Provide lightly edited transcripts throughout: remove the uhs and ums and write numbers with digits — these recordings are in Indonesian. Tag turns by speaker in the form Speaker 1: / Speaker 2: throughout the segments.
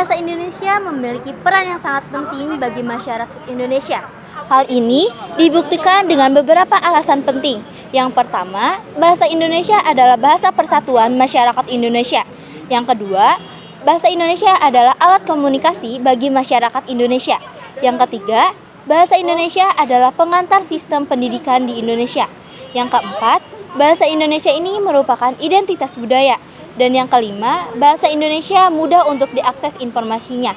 Speaker 1: bahasa Indonesia memiliki peran yang sangat penting bagi masyarakat Indonesia. Hal ini dibuktikan dengan beberapa alasan penting. Yang pertama, bahasa Indonesia adalah bahasa persatuan masyarakat Indonesia. Yang kedua, bahasa Indonesia adalah alat komunikasi bagi masyarakat Indonesia. Yang ketiga, bahasa Indonesia adalah pengantar sistem pendidikan di Indonesia. Yang keempat, bahasa Indonesia ini merupakan identitas budaya. Dan yang kelima, bahasa Indonesia mudah untuk diakses informasinya.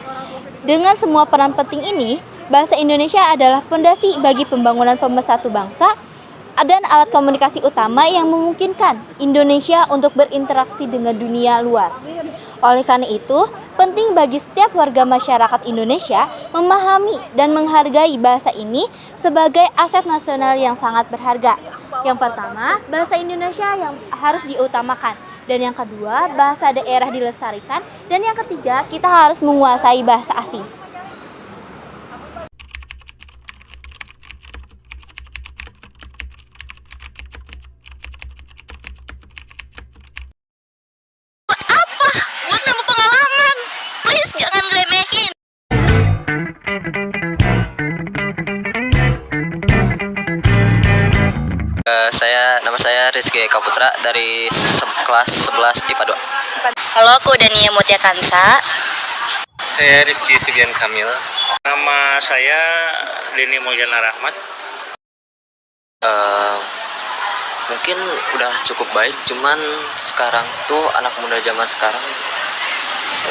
Speaker 1: Dengan semua peran penting ini, bahasa Indonesia adalah fondasi bagi pembangunan pemersatu bangsa dan alat komunikasi utama yang memungkinkan Indonesia untuk berinteraksi dengan dunia luar. Oleh karena itu, penting bagi setiap warga masyarakat Indonesia memahami dan menghargai bahasa ini sebagai aset nasional yang sangat berharga. Yang pertama, bahasa Indonesia yang harus diutamakan. Dan yang kedua, bahasa daerah dilestarikan. Dan yang ketiga, kita harus menguasai bahasa asing.
Speaker 2: Buat nambah pengalaman, please jangan remehin.
Speaker 3: Nama saya Rizky Eka Putra dari kelas 11 IPA 2.
Speaker 2: Halo, aku Dania Mutia Kansa.
Speaker 3: Saya Rizky Sibian Kamil.
Speaker 4: Nama saya Denny Mulyana Rahmat.
Speaker 3: Mungkin udah cukup baik, cuman sekarang tuh anak muda zaman sekarang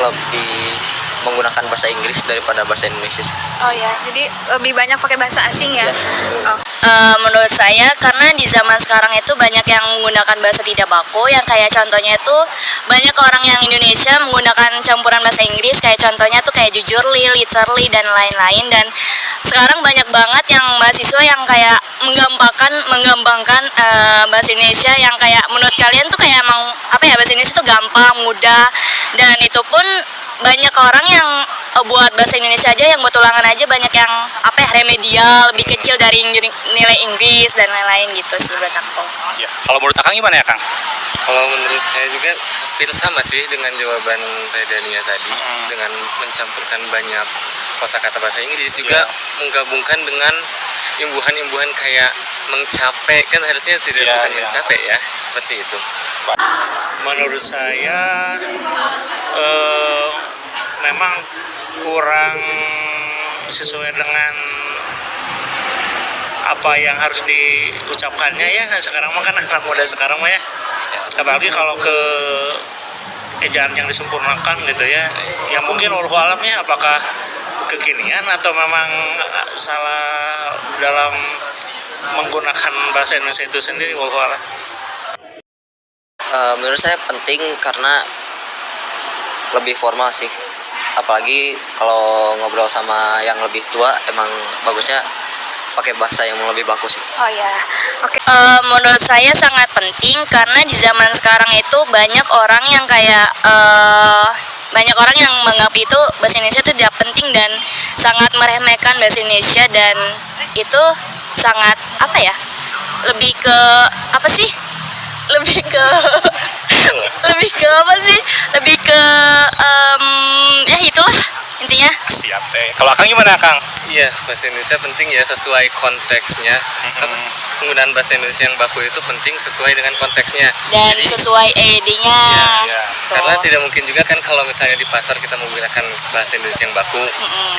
Speaker 3: lebih menggunakan bahasa Inggris daripada bahasa Indonesia.
Speaker 5: Oh ya, jadi lebih banyak pakai bahasa asing ya? Oh.
Speaker 2: Menurut saya karena di zaman sekarang itu banyak yang menggunakan bahasa tidak baku, yang kayak contohnya itu banyak orang yang Indonesia menggunakan campuran bahasa Inggris, kayak contohnya tuh kayak jujurly, literally dan lain-lain. Dan sekarang banyak banget yang mahasiswa yang kayak menggambangkan bahasa Indonesia yang kayak menurut kalian tuh kayak emang apa ya, bahasa Indonesia tuh gampang, mudah, dan itu pun banyak orang yang buat bahasa Indonesia aja, yang buat ulangan aja banyak yang apa ya, remedial, lebih kecil dari nilai Inggris dan lain-lain gitu sih buat aku.
Speaker 6: Ya. Kalau menurut Akang gimana ya, Kang?
Speaker 3: Kalau menurut saya juga hampir sama sih dengan jawaban Teh Dania tadi, dengan mencampurkan banyak kosakata bahasa Inggris juga menggabungkan dengan imbuhan-imbuhan kayak mencapai, kan harusnya tidak bukan mencapai ya, seperti itu.
Speaker 4: Menurut saya memang kurang sesuai dengan apa yang harus diucapkannya ya. Sekarang mah kan anak muda sekarang mah ya, apalagi kalau ke ejaan yang disempurnakan gitu ya, yang mungkin wallahu alam ya, apakah kekinian atau memang salah dalam menggunakan bahasa Indonesia itu sendiri, wallahu alam.
Speaker 3: Menurut saya penting karena lebih formal sih, apalagi kalau ngobrol sama yang lebih tua emang bagusnya pakai bahasa yang lebih bagus sih.
Speaker 5: Oh ya, oke.
Speaker 2: Menurut saya sangat penting karena di zaman sekarang itu banyak orang yang kayak banyak orang yang menganggap itu bahasa Indonesia itu tidak penting dan sangat meremehkan bahasa Indonesia, dan itu sangat apa ya, lebih ke apa sih, lebih ke apa sih, lebih ke ya itulah intinya.
Speaker 6: Siap deh. Kalau Akang gimana, Kang?
Speaker 3: Iya, bahasa Indonesia penting ya, sesuai konteksnya. Penggunaan bahasa Indonesia yang baku itu penting sesuai dengan konteksnya.
Speaker 2: Dan
Speaker 3: jadi,
Speaker 2: sesuai ED-nya.
Speaker 3: ya, karena tidak mungkin juga kan kalau misalnya di pasar kita menggunakan bahasa Indonesia yang baku.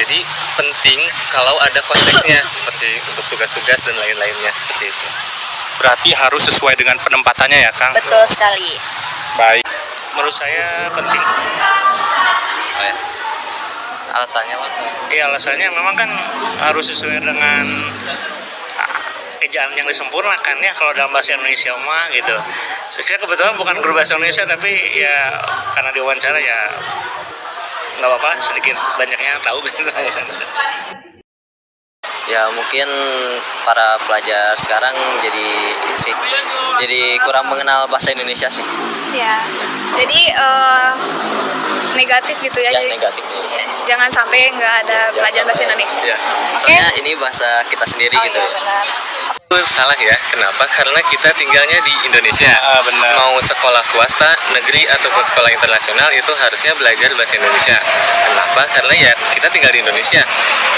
Speaker 3: Jadi penting kalau ada konteksnya seperti untuk tugas-tugas dan lain-lainnya seperti itu.
Speaker 6: Berarti harus sesuai dengan penempatannya ya, Kang?
Speaker 2: Betul sekali.
Speaker 6: Baik.
Speaker 4: Menurut saya penting.
Speaker 3: Alasannya apa?
Speaker 4: Iya, alasannya memang kan harus sesuai dengan ejaan yang disempurnakan ya kalau dalam bahasa Indonesia mah gitu. Saya kebetulan bukan guru bahasa Indonesia, tapi ya karena diwawancara ya nggak apa-apa, sedikit banyaknya tahu gitu.
Speaker 3: Ya mungkin para pelajar sekarang jadi kurang mengenal bahasa Indonesia sih.
Speaker 5: Ya, jadi negatif gitu ya.
Speaker 3: Ya, negatif.
Speaker 5: jangan sampai nggak ada pelajaran bahasa Indonesia.
Speaker 7: Ya, soalnya ini bahasa kita sendiri gitu ya.
Speaker 3: Itu salah ya, kenapa? Karena kita tinggalnya di Indonesia.
Speaker 6: Benar.
Speaker 3: Mau sekolah swasta, negeri, ataupun sekolah internasional itu harusnya belajar bahasa Indonesia. Kenapa? Karena ya kita tinggal di Indonesia.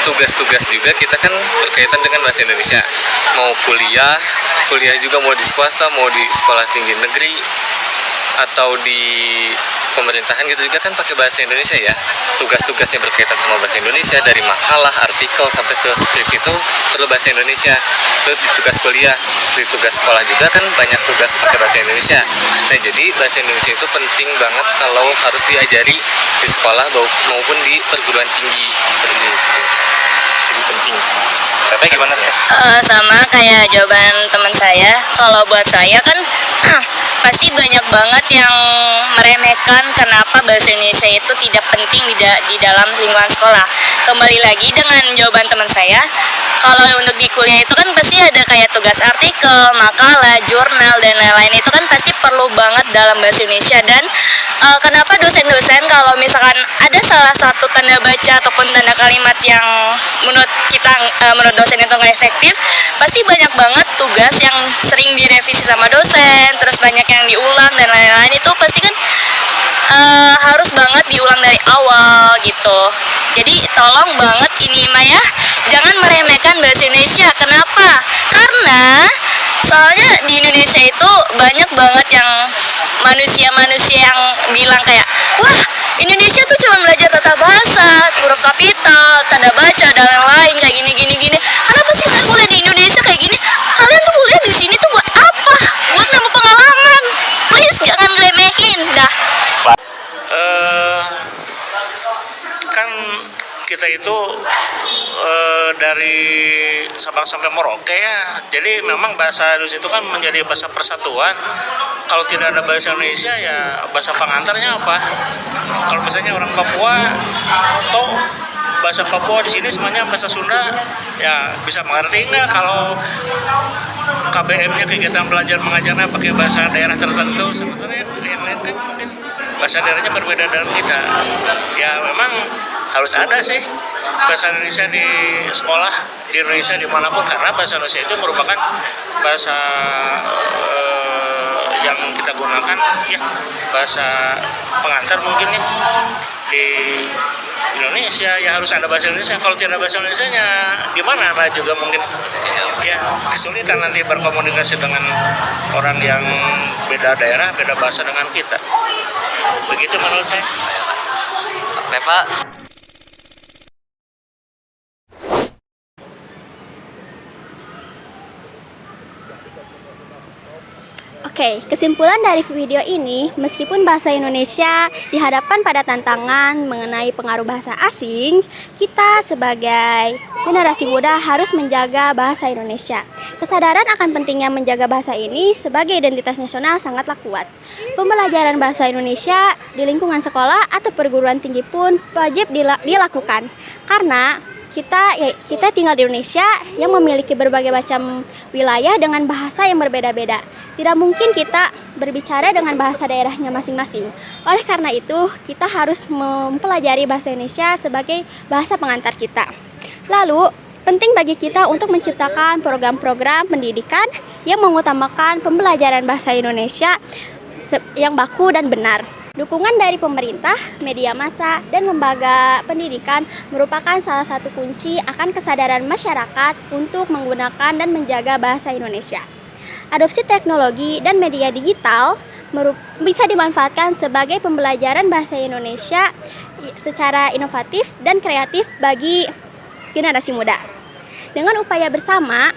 Speaker 3: Tugas-tugas juga kita kan berkaitan dengan bahasa Indonesia. Mau kuliah juga mau di swasta, mau di sekolah tinggi negeri, atau di pemerintahan gitu juga kan pakai bahasa Indonesia ya. Tugas-tugasnya berkaitan sama bahasa Indonesia, dari makalah, artikel sampai ke skripsi itu perlu bahasa Indonesia. Itu di tugas kuliah, di tugas sekolah juga kan banyak tugas pakai bahasa Indonesia. Nah jadi bahasa Indonesia itu penting banget kalau harus diajari di sekolah maupun di perguruan tinggi seperti itu. Jadi penting.
Speaker 6: Teteh gimana teh?
Speaker 2: Sama kayak jawaban teman saya. Kalau buat saya kan pasti banyak banget yang meremehkan kenapa bahasa Indonesia itu tidak penting di dalam lingkungan sekolah. Kembali lagi dengan jawaban teman saya, kalau untuk di kuliah itu kan pasti ada kayak tugas artikel, makalah, jurnal, dan lain-lain, itu kan pasti perlu banget dalam bahasa Indonesia. Dan kenapa dosen-dosen kalau misalkan ada salah satu tanda baca ataupun tanda kalimat yang menurut dosen itu nggak efektif, pasti banyak banget tugas yang sering direvisi sama dosen, terus banyak yang diulang dan lain-lain, itu pasti kan harus banget diulang dari awal gitu. Jadi tolong banget ini Mah ya, jangan meremehkan bahasa Indonesia. Kenapa? Karena soalnya di Indonesia itu banyak banget yang manusia-manusia yang bilang kayak, wah Indonesia tuh cuma belajar tata bahasa, huruf kapital, tanda baca, dan lain-lain kayak gini. Kenapa sih kalian kuliah di Indonesia kayak gini? Kalian tuh kuliah di sini tuh buat apa? Buat nambah pengalaman. Please jangan remehin dah.
Speaker 4: Kan kita itu dari Sabang sampai Merauke ya, jadi memang bahasa Indonesia itu kan menjadi bahasa persatuan. Kalau tidak ada bahasa Indonesia ya bahasa pengantarnya apa? Kalau misalnya orang Papua atau bahasa Papua di sini semuanya bahasa Sunda, ya bisa mengerti nggak kalau KBM-nya kegiatan belajar mengajarnya pakai bahasa daerah tertentu, sebetulnya yang lain kan mungkin bahasa daerahnya berbeda dengan kita. Ya memang harus ada sih bahasa Indonesia di sekolah di Indonesia dimanapun, karena bahasa Indonesia itu merupakan bahasa yang kita gunakan ya, bahasa pengantar mungkin ya di Indonesia. Ya harus ada bahasa Indonesia. Kalau tidak ada bahasa Indonesianya gimana? Nah juga mungkin ya kesulitan nanti berkomunikasi dengan orang yang beda daerah, beda bahasa dengan kita. Begitu menurut saya.
Speaker 7: Oke Pak.
Speaker 1: Oke, kesimpulan dari video ini, meskipun bahasa Indonesia dihadapkan pada tantangan mengenai pengaruh bahasa asing, kita sebagai generasi muda harus menjaga bahasa Indonesia. Kesadaran akan pentingnya menjaga bahasa ini sebagai identitas nasional sangatlah kuat. Pembelajaran bahasa Indonesia di lingkungan sekolah atau perguruan tinggi pun wajib dilakukan, karena kita tinggal di Indonesia yang memiliki berbagai macam wilayah dengan bahasa yang berbeda-beda. Tidak mungkin kita berbicara dengan bahasa daerahnya masing-masing. Oleh karena itu, kita harus mempelajari bahasa Indonesia sebagai bahasa pengantar kita. Lalu, penting bagi kita untuk menciptakan program-program pendidikan yang mengutamakan pembelajaran bahasa Indonesia yang baku dan benar. Dukungan dari pemerintah, media massa, dan lembaga pendidikan merupakan salah satu kunci akan kesadaran masyarakat untuk menggunakan dan menjaga bahasa Indonesia. Adopsi teknologi dan media digital bisa dimanfaatkan sebagai pembelajaran bahasa Indonesia secara inovatif dan kreatif bagi generasi muda. Dengan upaya bersama,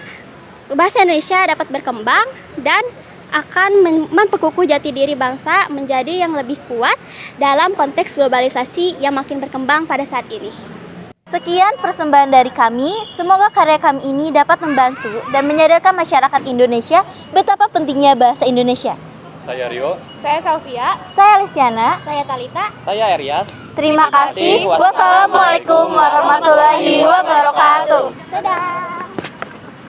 Speaker 1: bahasa Indonesia dapat berkembang dan akan memperkukuh jati diri bangsa menjadi yang lebih kuat dalam konteks globalisasi yang makin berkembang pada saat ini.
Speaker 8: Sekian persembahan dari kami, semoga karya kami ini dapat membantu dan menyadarkan masyarakat Indonesia betapa pentingnya bahasa Indonesia.
Speaker 6: Saya Rio.
Speaker 1: Saya Salvia.
Speaker 8: Saya Listiana.
Speaker 1: Saya Talita.
Speaker 6: Saya Aryas.
Speaker 8: Terima kasih. Wassalamualaikum warahmatullahi wabarakatuh.
Speaker 1: Dadah.